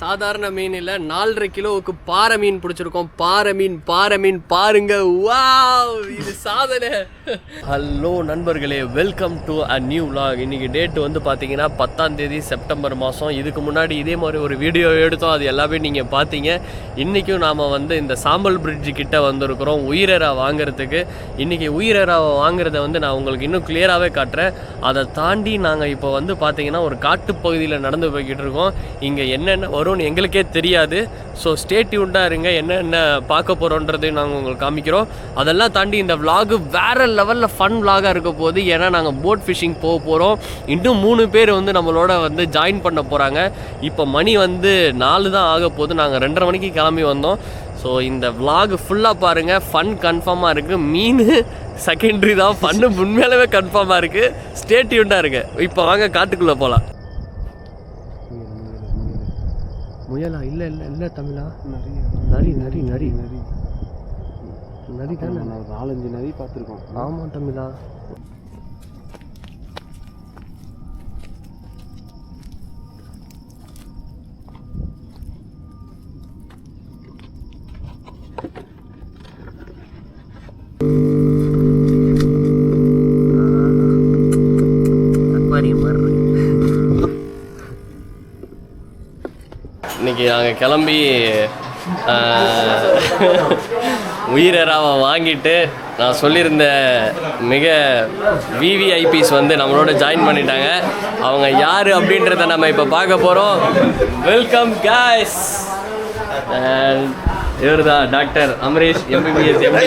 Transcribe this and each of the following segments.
சாதாரண மீன் இல்லை 4.5 கிலோவுக்கு பாறை மீன் பிடிச்சிருக்கோம். பாறை மீன் பாருங்க. வாவ், இது சாதனை. ஹலோ நண்பர்களே, welcome to a new vlog. இன்னைக்கு டேட் வந்து பார்த்தீங்கன்னா 10ஆம் தேதி செப்டம்பர் மாதம். இதுக்கு முன்னாடி இதே மாதிரி ஒரு வீடியோ எடுத்தோம், அது எல்லாமே நீங்கள் பார்த்தீங்க. இன்றைக்கும் நாம் வந்து இந்த சாம்பல் பிரிட்ஜு கிட்ட வந்திருக்கிறோம் உயிரரா வாங்குறதுக்கு. இன்றைக்கி உயிரராவை வாங்குறத வந்து நான் உங்களுக்கு இன்னும் கிளியராகவே காட்டுறேன். அதை தாண்டி நாங்கள் இப்போ வந்து பார்த்தீங்கன்னா ஒரு காட்டுப்பகுதியில் நடந்து போய்கிட்டு இருக்கோம். இங்கே என்னென்ன வரும்னு எங்களுக்கே தெரியாது. ஸோ ஸ்டே டியூன்டாக இருங்க, என்னென்ன பார்க்க போகிறோன்றதையும் நாங்கள் உங்களுக்கு காமிக்கிறோம். அதெல்லாம் தாண்டி இந்த விலாகு வேறு லெவலில் ஃபன் விலாகாக இருக்க போகுது. ஏன்னா நாங்கள் போட் ஃபிஷிங் போக போகிறோம். இன்னும் 3 பேர் வந்து நம்மளோட வந்து ஜாயின் பண்ண போகிறாங்க. இப்போ மணி வந்து 4 தான் ஆக போகுது. நாங்கள் 2:30 மணிக்கு கிளம்பி வந்தோம். ஸோ இந்த விலாகு ஃபுல்லாக பாருங்கள். ஃபன் கன்ஃபார்மாக இருக்குது. மீன் செகண்டரி தான், ஃபன்னு உண்மையாலவே கன்ஃபார்மாக இருக்குது. ஸ்டே டியூன்டாக இருக்கு. இப்போ வாங்க காட்டுக்குள்ளே போகலாம். முயலா? இல்லை இல்லை இல்லை தமிழா, நரி நரி நரி நரி நரி தானே. 4-5 நரி பார்த்துருக்கோம். ஆமாம் தமிழா. இன்னைக்கு நாங்கள் கிளம்பி உயிரராவை வாங்கிட்டு நான் சொல்லியிருந்த மிக விவிஐபிஸ் வந்து நம்மளோட ஜாயின் பண்ணிட்டாங்க. அவங்க யார் அப்படின்றத நம்ம இப்போ பார்க்க போகிறோம். Welcome guys. இவர் தான் டாக்டர் அமரேஷ், MBBS MD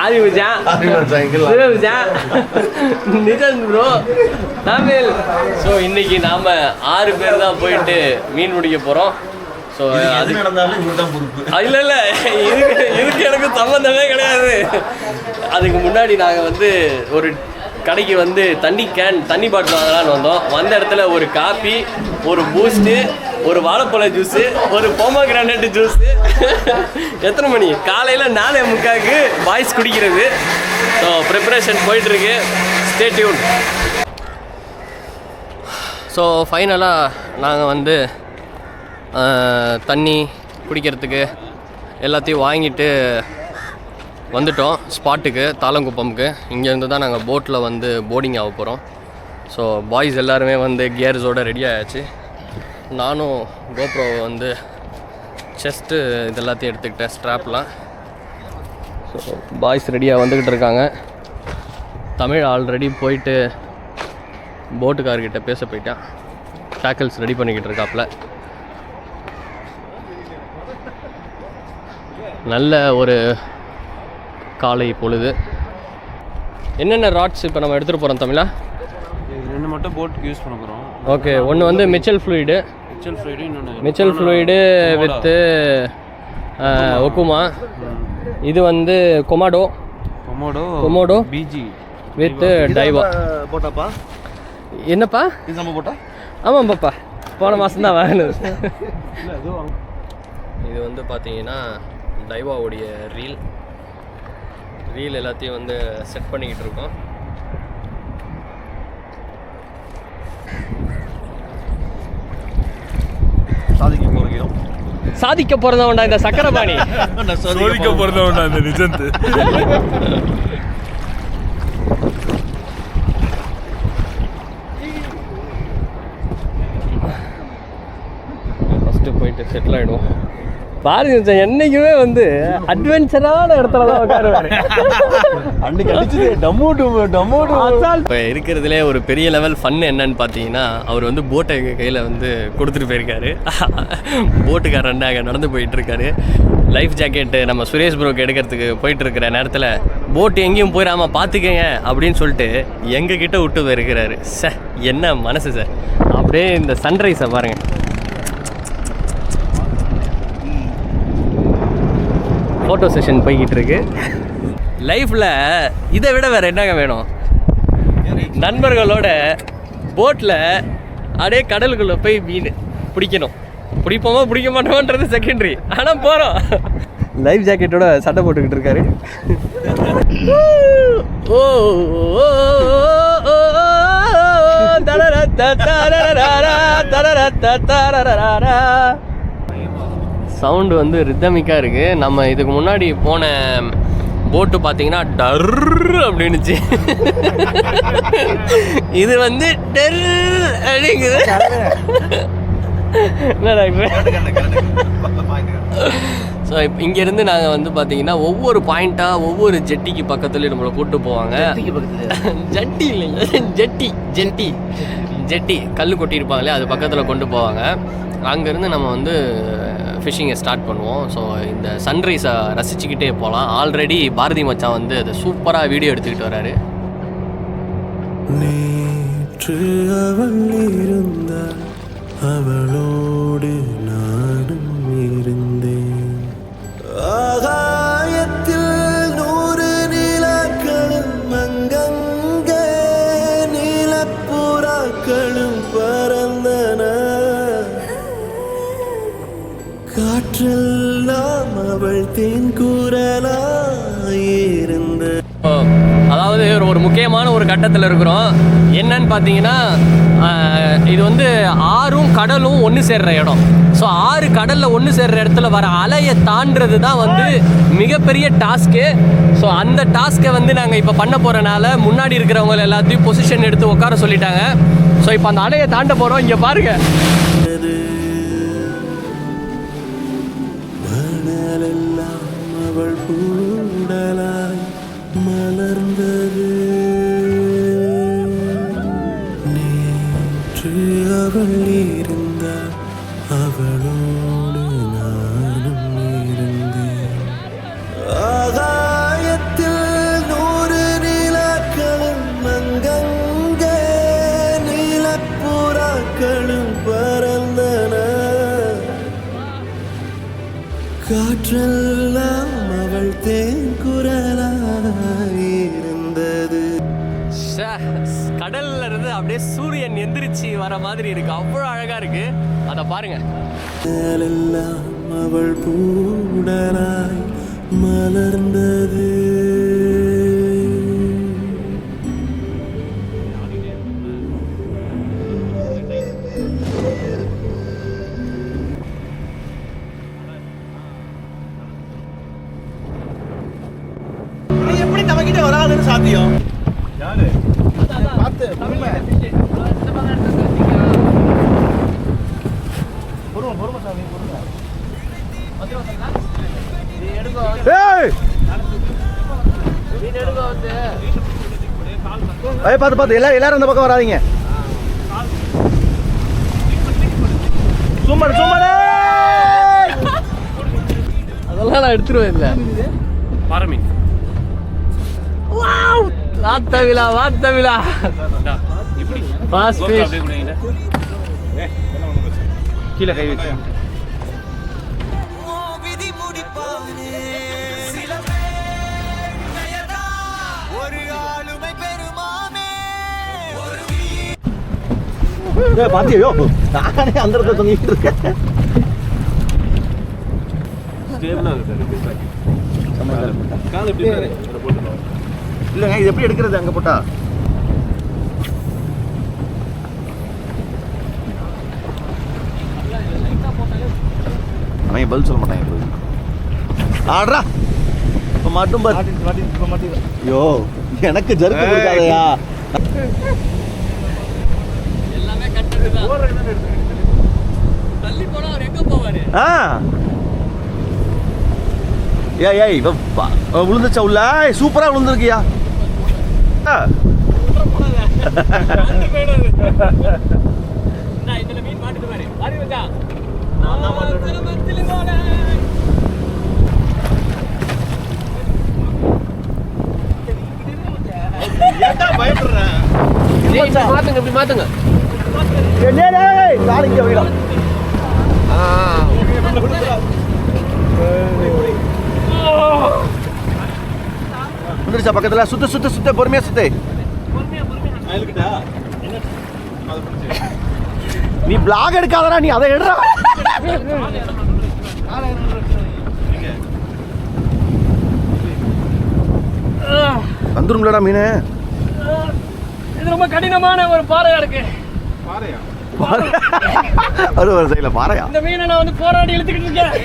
ஆதிபுஜா நிஜன் ப்ரோ தமிழ். ஸோ இன்னைக்கு நாம் 6 பேர் தான் போயிட்டு மீன் பிடிக்க போகிறோம். ஸோ அது இல்லை இல்லை, இதுக்கு எனக்கு சம்மந்தமே கிடையாது. அதுக்கு முன்னாடி நாங்கள் வந்து ஒரு கடைக்கு வந்து தண்ணி பாட்டில் வாங்கலான்னு வந்தோம். வந்த இடத்துல ஒரு காப்பி, ஒரு பூஸ்ட்டு, ஒரு வாழைப்பழ ஜூஸு, ஒரு பொமோகிரானட் ஜூஸு. எத்தனை மணி? காலையில் 4:45 பாய்ஸ் குடிக்கிறது. ஸோ ப்ரிப்பரேஷன் போயிட்டுருக்கு. Stay tune. ஸோ ஃபைனலாக நாங்கள் வந்து தண்ணி குடிக்கிறதுக்கு எல்லாத்தையும் வாங்கிட்டு வந்துட்டோம் ஸ்பாட்டுக்கு, தாளங்குப்பமுக்கு. இங்கேருந்து தான் நாங்கள் போட்டில் வந்து போர்டிங் ஆக போகிறோம். ஸோ பாய்ஸ் எல்லாருமே வந்து கியர்ஸோடு ரெடி ஆயாச்சு. நானும் கோப்ரோவை வந்து செஸ்ட்டு இது எல்லாத்தையும் எடுத்துக்கிட்டேன், ஸ்ட்ராப்லாம். ஸோ பாய்ஸ் ரெடியாக வந்துக்கிட்டு இருக்காங்க. தமிழ் ஆல்ரெடி போயிட்டு போட்டுக்காரர்கிட்ட பேச போயிட்டான். டேக்கிள்ஸ் ரெடி பண்ணிக்கிட்டு இருக்காப்புல. நல்ல ஒரு காலை பொழுது. என்னென்ன ராட்ஸ் இப்போ நம்ம எடுத்துகிட்டு போகிறோம் தமிழா? 2 மட்டும் போட்டுக்கு யூஸ் பண்ண போகிறோம். ஓகே, ஒன்று வந்து மிச்சல் ஃப்ளூயிடு வித்து ஒக்குமா. இது வந்து கொமோடோ பிஜி வித்து டைவா. போட்டாப்பா என்னப்பா இது நம்ம போட்டா? ஆமாம் பாப்பா, போன மாதம் தான் வாங்கினது. இது வந்து பார்த்தீங்கன்னா டைவாவுடைய ரீல் எல்லாத்தையும் வந்து செட் பண்ணிக்கிட்டு இருக்கோம். சாதிக்க போறதவன்டா இந்த சக்கரபாணி. சாதிக்க போறதவன்டா இந்த நிஜந்து. ஃபஸ்ட்டு போயிட்டு செட்டில் ஆகிடுவோம். பாருங்க, என்னைக்குமே வந்து அட்வென்ச்சரான இடத்துல தான் உட்காருவாரு. இப்போ இருக்கிறதுலே ஒரு பெரிய லெவல் ஃபன் என்னன்னு பார்த்தீங்கன்னா, அவர் வந்து போட்டை எங்கள் கையில் வந்து கொடுத்துட்டு போயிருக்காரு. போட்டுக்காரன் அங்கே நடந்து போயிட்டுருக்காரு. லைஃப் ஜாக்கெட்டு நம்ம சுரேஷ் ப்ரோக்கு எடுக்கிறதுக்கு போயிட்டுருக்கிற நேரத்தில் போட்டு எங்கேயும் போயிடாமல் பார்த்துக்கங்க அப்படின்னு சொல்லிட்டு எங்கள் கிட்டே விட்டு போயிருக்கிறாரு. என்ன மனசு சார். அப்படியே இந்த சன்ரைஸை பாருங்கள். ஃபோட்டோ செஷன் போய்கிட்டு இருக்கு. லைஃப்பில் இதை விட வேறு என்னங்க வேணும்? நண்பர்களோட போட்டில் அப்படியே கடலுக்குள்ளே போய் மீன் பிடிக்கணும். பிடிப்போமா பிடிக்க மாட்டோமான்றது செகண்டரி, ஆனால் போகிறோம். லைஃப் ஜாக்கெட்டோட சட்டை போட்டுக்கிட்டு இருக்காரு. ஓ சவுண்டு வந்து ரித்தமிக்காக இருக்குது. நம்ம இதுக்கு முன்னாடி போன போட்டு பார்த்தீங்கன்னா டர் அப்படின்னுச்சு. இது வந்து டர் அப்படிங்குது. ஸோ இப்போ இங்கேருந்து நாங்கள் வந்து பார்த்தீங்கன்னா ஒவ்வொரு பாயிண்ட்டாக ஒவ்வொரு ஜெட்டிக்கு பக்கத்துலேயும் நம்மளை கூப்பிட்டு போவாங்க. ஜட்டி இல்லைங்க, ஜெட்டி கல் கொட்டியிருப்பாங்களே அது பக்கத்தில் கொண்டு போவாங்க. அங்கேருந்து நம்ம வந்து ஃபிஷ்ஷிங்கை ஸ்டார்ட் பண்ணுவோம். ஸோ இந்த சன்ரைஸை ரசிச்சுக்கிட்டே போகலாம். ஆல்ரெடி பாரதி மச்சான் வந்து அதை சூப்பராக வீடியோ எடுத்துக்கிட்டு வர்றாரு. நேற்று அவள் இருந்தாள், அவளோடு நானும் இருந்தேன். ஆகாயத்தில் 100 நிலாக்களும் அங்கங்கே நீலப்புறாக்களும் பறந்தன. காற்றெல்லாம் அவள் தேன் குரலாயிருந்த. அதாவது ஒரு முக்கியமான ஒரு கட்டத்தில் இருக்கிறோம். என்னன்னு பார்த்தீங்கன்னா இது வந்து ஆறும் கடலும் ஒன்று சேர்ற இடம். ஸோ ஆறு கடலில் ஒன்று சேர்ற இடத்துல வர அலையை தாண்டுறது தான் வந்து மிகப்பெரிய டாஸ்க்கு. ஸோ அந்த டாஸ்க்கை வந்து நாங்கள் இப்போ பண்ண போகிறனால முன்னாடி இருக்கிறவங்க எல்லாத்தையும் பொசிஷன் எடுத்து உட்கார சொல்லிட்டாங்க. ஸோ இப்போ அந்த அலையை தாண்ட போகிறோம். இங்கே பாருங்க, அவள் பூண்டலாய் மலர்ந்தது. நேற்று அவள் இருந்தாள், அவளோடு நானும் இருந்தேன். ஆகாயத்தில் 100 நிலாக்களும் அங்கங்கே நீலப்புறாக்களும் பறந்தன. காற்றெல்லாம் அவள் தேன் குரலாயிருந்தது. கடல்ல இருந்து அப்படியே சூரியன் எந்திரிச்சு வர மாதிரி இருக்கு. அவ்வளோ அழகா இருக்கு. அதை பாருங்க. எல்லாம் அவள் பூடலாய் மலர்ந்தது. எப்படி நம்ம கிட்ட வராதுன்னு சாத்தியம்? யாரு பார்த்து பொறுமை சாமி, பொறுமை. பார்த்து எல்லாரும் அந்த பக்கம் வராதீங்க. சும்மா அதெல்லாம் நான் எடுத்துருவேன். இல்லை பாரமீன் வாத்த விழா கீழே கை வச்சு பாத்தியோ, நானே அந்த இடத்துல தொங்கிட்டு இருக்கேன். இல்லைங்க, இது எப்படி எடுக்கிறது அங்கே போட்டா? அவன் பதில் சொல்ல மாட்டாங்க. ஆடுறா இப்போ மட்டும் ஐயோ, எனக்கு ஜருக்கு கொடுக்காதயா. எல்லாமே கட்டதுதான். தள்ளி போனா அவர் எங்க போவாரு? ஏய் விழுந்துச்சா உள்ள? சூப்பரா விழுந்துருக்கியா? மாத்துங்க. வந்துருச்சா பக்கத்துல? சுத்த பொறுமையா சுத்து. நீ பிளாக் எடுக்காதடா, நீ அதை எடுறா. வந்துரும்லடா மீன். இது ரொம்ப கடினமான ஒரு பாறையா இருக்கு. அது ஒரு சைடில் பாறையா? இந்த மீனை நான் வந்து போராடி இழுத்துக்கிட்டு இருக்கேன்.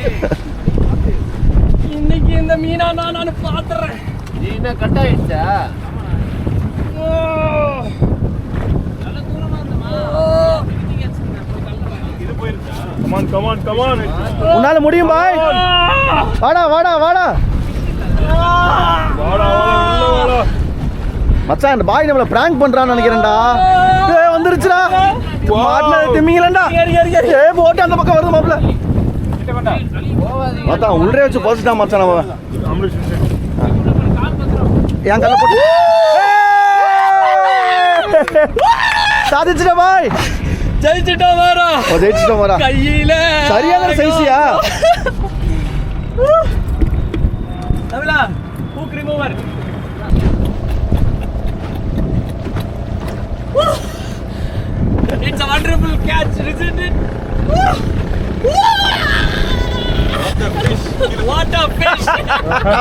இன்னைக்கு இந்த மீனா நான் பாத்துறேன். என்ன கட் ஆயிடுச்சா? உன்னால முடியும் பாய். வாடா வாடா வாடா மச்சான், இந்த பாய் நம்மள பிராங்க் பண்றான்னு நினைக்கிறேன்டா. ஏய் வந்துருச்சுடா. மாட்ல திமிங்கலடா. ஏய் போட்டு அந்த பக்கம் வருது மாப்ள. மச்சான் உள்ளே வச்சு போஸ்டா மச்சான் அவன். என் கல்ல போட்டு சாதிச்சுடா பாய். ஜெயிச்சிட்டோம் வாரா. ஜெயிச்சிட்டோம் வாரா. கையில சரியான சைஸியா? தமிழா hook remover. It's a wonderful catch, isn't it? What a fish!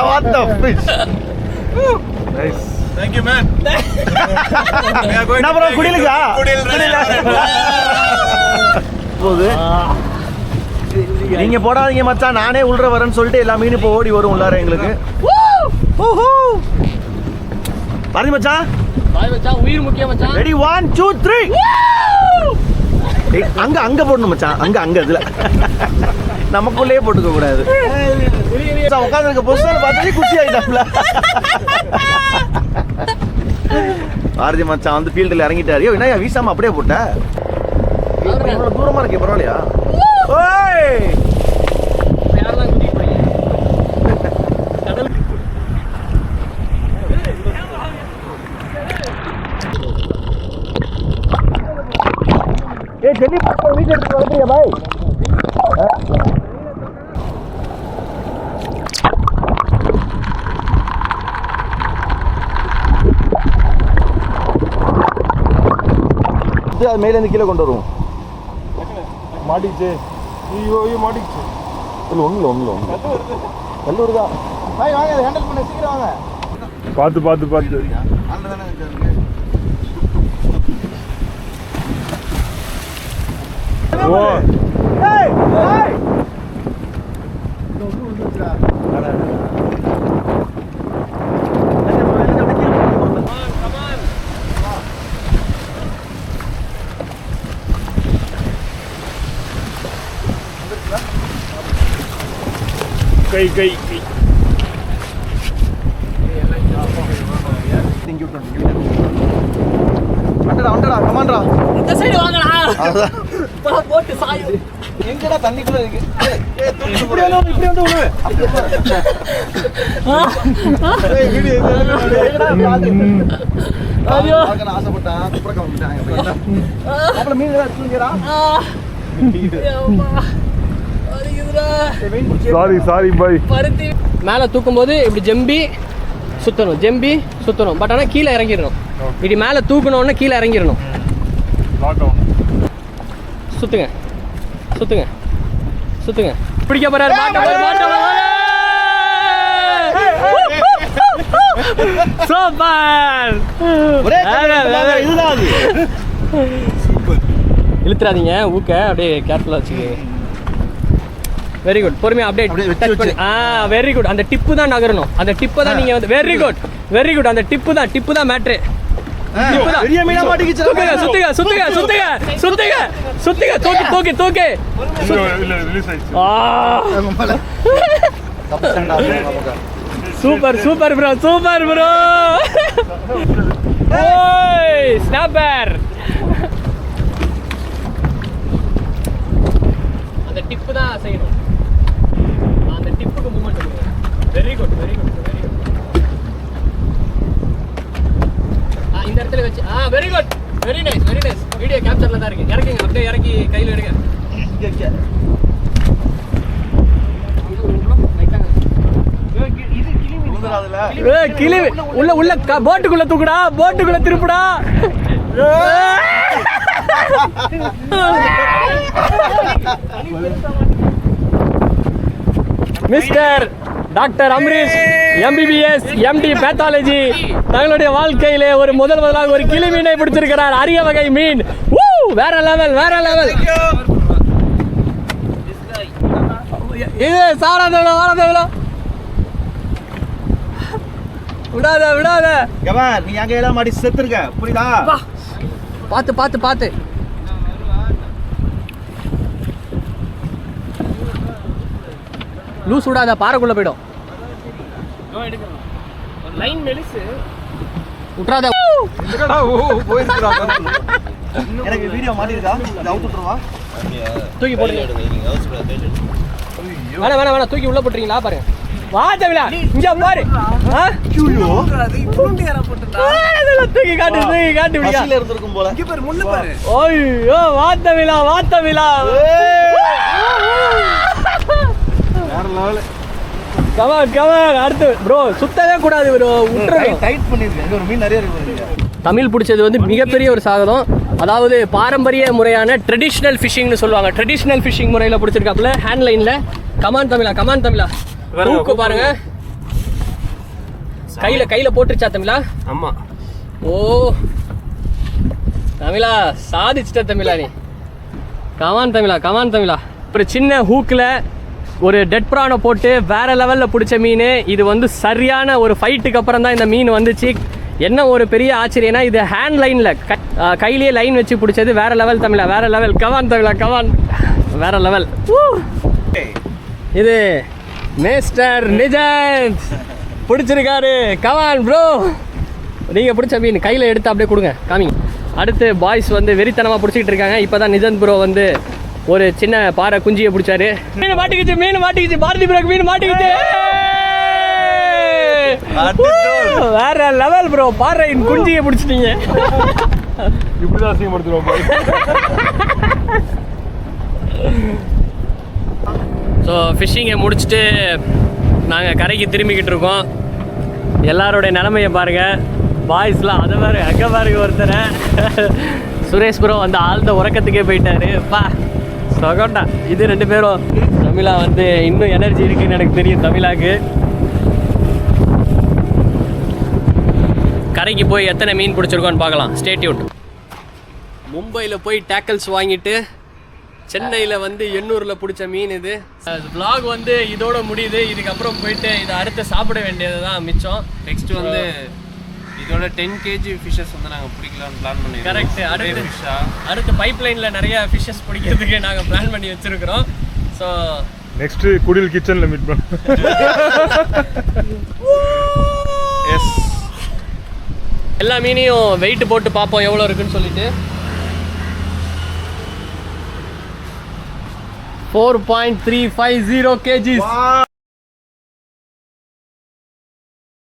What the fish? Nice. Thank you, man. என்ன ப்ரோ குடிலுக்கா? போகுது. நீங்க போடாதீங்க மச்சான், நானே உள்ள வரேன்னு சொல்லிட்டு எல்லா மீனும் இப்போ ஓடி வரும் உள்ளார எங்களுக்கு. பாரு மச்சான். பாய் மச்சான், உயிர் முக்கியம் மச்சான். ரெடி 1 2 3. அங்க அங்க போடணும் மச்சான். அங்க இதுல நமக்குள்ளே போட்டுக்க கூடாது. உட்கார்ந்து இருக்க பொசிஷன் பார்த்து குச்சி ஆயிட்டாப்ல. பாரதி மச்சான் வந்து ஃபீல்டில் இறங்கிட்டாரு. என்ன வீசாம அப்படியே போட்ட? இவ்வளவு தூரமா இருக்கே, பரவாயில்லையா? ஓய் யாரெல்லாம் கூட்டிட்டு போறீங்க? கடல் ஏய் ஜெல்லி பாப்பா வீடியோ எடுத்து வரதுயா பாய். அது மேல இருந்து கீழே கொண்டு வருவோம். மாட்டிச்சு. ஐயோ மாட்டிச்சு. இல்ல ஒண்ணுல கல்லூர்தான். பாய் வாங்க, அதை ஹேண்டில் பண்ண சீக்கிரம் வாங்க. பார்த்து ஓ ஏய் ஏய் கை வண்டடா கமான்டா. இந்த சைடு வாங்கடா. போட்டு சாய். எங்கடா தண்ணிக்குள்ள இருக்கு? இப்படி வந்து உழுவு. ஏய் வீடியோ எங்கடா ஐயோ நான் ஆசைப்பட்டேன். குப்புற கம்பிட்டாங்க. அப்பள மீன் ஏதா தூங்கறா? சாரி பாய். பருத்தி மேலே தூக்கும்போது இப்படி ஜம்பி சுற்றணும். பட் ஆனால் கீழே இறங்கிடணும். இப்படி மேலே தூக்கணுன்னா கீழே இறங்கிடணும். சுத்துங்க. பிடிக்க போறாரு. சூப்பர். இதுதான் அது. இழுத்துறாதீங்க ஊக்க, அப்படியே கேர்ஃபுல்லாக வச்சுக்கோங்க. Very good. பொறுமையா அப்படியே டச் பண்ணி. Very good. அந்த டிப்பு தான் நகரணும். அந்த டிப்பை தான் நீங்க வந்து வெரி குட். அந்த டிப்பு தான் மேட்ரு. பெரிய மீனா மாட்டிக்கிச்சு. சுத்துங்க. தூக்கி. இல்ல ரிலீஸ் ஆயிடுச்சு. Super bro. ஓய் ஸ்னாப்பர். அந்த டிப்பு தான் செய்யணும். அந்த டிப்புக்கு மூவ்மெண்ட் கொடுங்க. Very good. இந்த இடத்துல வச்சு வெரி நைஸ். வீடியோ கேப்சர்ல தான் இருக்கு. இறக்குங்க, அப்படியே இறக்கி கையில் எடுங்க. கிளி உள்ள போட்டுக்குள்ள தூக்குடா. போட்டுக்குள்ள திருப்புடா. Mister doctor Amrish MBBS MD pathology தங்களுடைய வாழ்க்கையிலே ஒரு முதலாக ஒரு கிளி மீனை பிடிச்சிருக்கிறார். அரிய வகை மீன். வேற லெவல் வேற லெவல். இது சாராதவளோ வாராதவளோ விடாத விடாத. நீ அங்க எல்லாம் மாட்டி செத்துருக்க, புரியுதா? பார்த்து பார்த்து பார்த்து. லூஸ் விடாத, பாறைக்குள்ள போயிடும். விட்றாத. எனக்கு வீடியோ மாட்டிருக்கா? அவுத்துட்டுருவா. தூக்கி போடுங்க. வேணா வேணா வேணா, தூக்கி உள்ள போட்டுறீங்களா பாருங்க. வா தமிழா, இங்க பாரு. தூக்கி காட்டு தூக்கி காட்டு. பஸ்ல இருந்திருக்கும் போல. ஐயோ வா தமிழா வா தமிழா. வேற லெவல். Come on come on. அடுத்து ப்ரோ சுத்தவே கூடாது ப்ரோ, விட்டுறணும். டைட் பண்ணிருக்கேன். இங்க ஒரு மீன் நிறைய இருக்கு. தமிழ் பிடிச்சது வந்து மிகப்பெரிய ஒரு சாதனம். அதாவது பாரம்பரிய முறையான ட்ரெடிஷ்னல் ஃபிஷிங்னு சொல்லுவாங்க. ட்ரெடிஷ்னல் ஃபிஷிங் முறையில் பிடிச்சிருக்காப்புல ஹேண்ட் லைனில். கமான் தமிழா கமான் தமிழா. ஊக்கு பாருங்க. கையில் போட்டுருச்சா தமிழா? ஆமாம். ஓ தமிழா சாதிச்சிட்ட தமிழா நீ. கமான் தமிழா கமான் தமிழா. அப்புறம் சின்ன ஹூக்கில் ஒரு டெட் ப்ரானை போட்டு வேற லெவலில் பிடிச்ச மீன். இது வந்து சரியான ஒரு ஃபைட்டுக்கு அப்புறம் தான் இந்த மீன் வந்துச்சு. என்ன ஒரு பெரிய ஆச்சரியனா, இது ஹேண்ட் லைனில் கையிலேயே லைன் வச்சு பிடிச்சது. வேற லெவல் தமிழா வேற லெவல். கமான் தமிழா கமான். வேற லெவல். இது மிஸ்டர் நிஜன்ஸ் பிடிச்சிருக்காரு. Come on bro. நீங்கள் பிடிச்ச மீன் கையில் எடுத்து அப்படியே கொடுங்க, காமிங்க. அடுத்து பாய்ஸ் வந்து வெறித்தனமாக பிடிச்சிக்கிட்டு இருக்காங்க. இப்போ தான் நிஜந்த் ப்ரோ வந்து ஒரு சின்ன பாறை குஞ்சியை பிடிச்சாரு. மீன் மாட்டிக்கிச்சு மீன் மாட்டிக்கிச்சு. பாரதி ப்ரோக்கு மீன் மாட்டிக்கிச்சு. வேற லெவல் ப்ரோ. பாறை குஞ்சியை பிடிச்சிட்டீங்க. இப்படிதான் அசிங்கப்படுத்துறோம். ஸோ ஃபிஷ்ஷிங்கை முடிச்சுட்டு நாங்கள் கரைக்கு திரும்பிக்கிட்டு இருக்கோம். எல்லாரோடைய நிலமையை பாருங்கள். பாய்ஸ்லாம் அதை பாரு அங்கே பாருங்க. ஒருத்தரை சுரேஷ் ப்ரோ வந்து ஆழ்ந்த உறக்கத்துக்கே போயிட்டாரு. பா சொகண்டா. இது 2 பேரும். தமிழா வந்து இன்னும் எனர்ஜி இருக்குன்னு எனக்கு தெரியும். தமிழாக்கு கரைக்கு போய் எத்தனை மீன் பிடிச்சிருக்கோன்னு பார்க்கலாம். Stay tune. மும்பையில் போய் டேக்கல்ஸ் வாங்கிட்டு சென்னையில் வந்து எண்ணூரில் பிடிச்ச மீன் இது. vlog வந்து இதோட முடியுது. இதுக்கப்புறம் போயிட்டு இதை அடுத்து சாப்பிட வேண்டியது தான் மிச்சம். நெக்ஸ்ட் வந்து இதோட 10 kg ஃபிஷஸ் வந்து நாங்கள் பிடிக்கலாம்னு பிளான் பண்ணிருக்கோம். கரெக்ட். அடுத்து பைப் லைனில் நிறைய ஃபிஷஸ் பிடிக்கிறதுக்கு நாங்கள் பிளான் பண்ணி வச்சுருக்கிறோம். ஸோ நெக்ஸ்ட் குடில் கிச்சனில் மீட் பண்ண. எஸ். எல்லா மீனையும் வெயிட் போட்டு பார்ப்போம் எவ்வளோ இருக்குன்னு சொல்லிட்டு. 4.350 kgs.